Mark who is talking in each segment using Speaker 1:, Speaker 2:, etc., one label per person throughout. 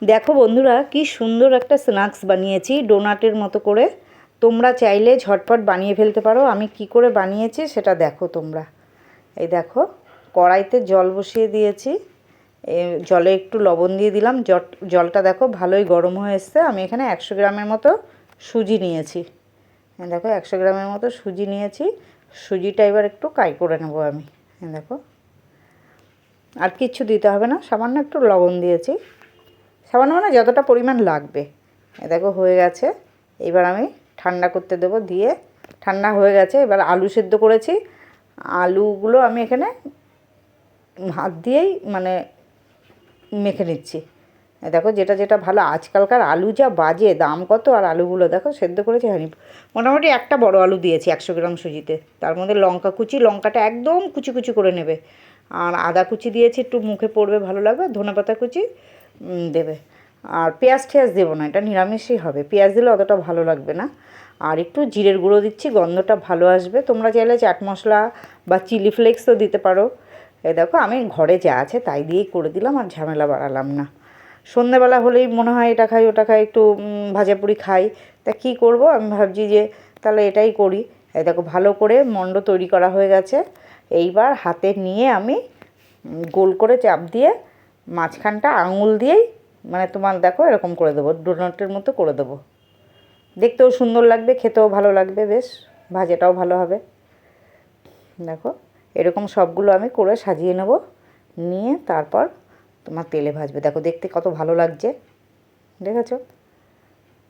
Speaker 1: দেখো বন্ধুরা, কি সুন্দর একটা স্ন্যাক্স বানিয়েছি ডোনাটের মতো করে। তোমরা চাইলে ঝটপট বানিয়ে ফেলতে পারো। আমি কি করে বানিয়েছি সেটা দেখো তোমরা। এই দেখো, কড়াইতে জল বসিয়ে দিয়েছি, জলে একটু লবণ দিয়ে দিলাম। জলটা দেখো ভালোই গরম হয়ে এসছে। আমি এখানে 100 গ্রামের মতো সুজি নিয়েছি। দেখো 100 গ্রামের মতো সুজি নিয়েছি। সুজিটা এবার একটু কাই করে নেবো আমি। দেখো, আর কিচ্ছু দিতে হবে না, সামান্য একটু লবণ দিয়েছি, সামান্য মানে যতটা পরিমাণ লাগবে। দেখো হয়ে গেছে। এবার আমি ঠান্ডা করতে দেবো। দিয়ে ঠান্ডা হয়ে গেছে। এবার আলু সেদ্ধ করেছি, আলুগুলো আমি এখানে হাত দিয়েই মানে মেখে নিচ্ছি। দেখো যেটা যেটা ভালো, আজকালকার আলু যা বাজে, দাম কত! আর আলুগুলো দেখো সেদ্ধ করেছি হানি, মোটামুটি একটা বড় আলু দিয়েছি 100 গ্রাম সুজিতে। তার মধ্যে লঙ্কা কুচি, লঙ্কাটা একদম কুচি কুচি করে নেবে। আর আদা কুচি দিয়েছি, একটু মুখে পড়বে ভালো লাগবে। ধনেপাতা কুচি দেবে। আর পেঁয়াজ টেয়াজ দেবো না, এটা নিরামিষই হবে। পেঁয়াজ দিলে অতটা ভালো লাগবে না। আর একটু জিরের গুঁড়ো দিচ্ছি, গন্ধটা ভালো আসবে। তোমরা চাইলে চাট মশলা বা চিলি ফ্লেক্সও দিতে পারো। এই দেখো আমি ঘরে যা আছে তাই দিয়েই করে দিলাম, আর ঝামেলা বাড়ালাম না। সন্ধ্যেবেলা হলেই মনে হয় এটা খাই ওটা খাই, একটু ভাজাপুরি খাই। তা কী করব, আমি ভাবছি যে তাহলে এটাই করি। এই দেখো ভালো করে মণ্ড তৈরি করা হয়ে গেছে। এইবার হাতে নিয়ে আমি গোল করে চাপ দিয়ে মাঝখানটা আঙুল দিয়েই মানে তোমার দেখো এরকম করে দেবো, ডোনাটের মতো করে দেবো। দেখতেও সুন্দর লাগবে, খেতেও ভালো লাগবে, বেশ ভাজাটাও ভালো হবে। দেখো এরকম সবগুলো আমি করে সাজিয়ে নেব, নিয়ে তারপর তোমার তেলে ভাজবে। দেখো দেখতে কত ভালো লাগছে, দেখেছো?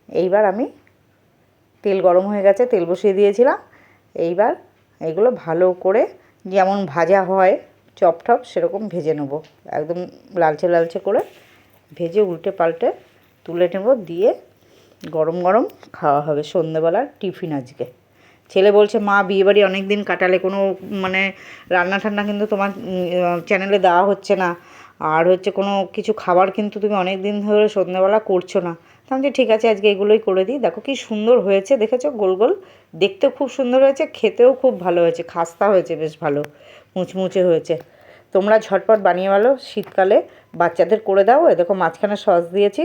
Speaker 1: এইবার আমি তেল গরম হয়ে গেছে, তেল বসিয়ে দিয়েছিলাম। এইবার এগুলো ভালো করে যেমন ভাজা হয় চপ টপ সেরকম ভেজে নেব, একদম লালচে লালচে করে ভেজে উল্টে পাল্টে তুলে নেব। দিয়ে গরম গরম খাওয়া হবে সন্ধ্যেবেলার টিফিন আজকে। ছেলে বলছে, মা বিয়েবাড়ি অনেক দিন কাটালে, কোনো মানে রান্না ঠান্না কিন্তু তোমার চ্যানেলে দেওয়া হচ্ছে না, আর হচ্ছে কোনো কিছু খাবার কিন্তু তুমি অনেক দিন ধরে সন্ধ্যেবেলা করছো না। আমি যে ঠিক আছে আজকে এগুলোই করে দিই। দেখো কি সুন্দর হয়েছে, দেখেছো? গোল গোল, দেখতেও খুব সুন্দর হয়েছে, খেতেও খুব ভালো হয়েছে, খাস্তা হয়েছে, বেশ ভালো মুচমুচে হয়েছে। তোমরা ঝটপট বানিয়ে ভালো, শীতকালে বাচ্চাদের করে দাও। এ দেখো মাঝখানে সস দিয়েছি।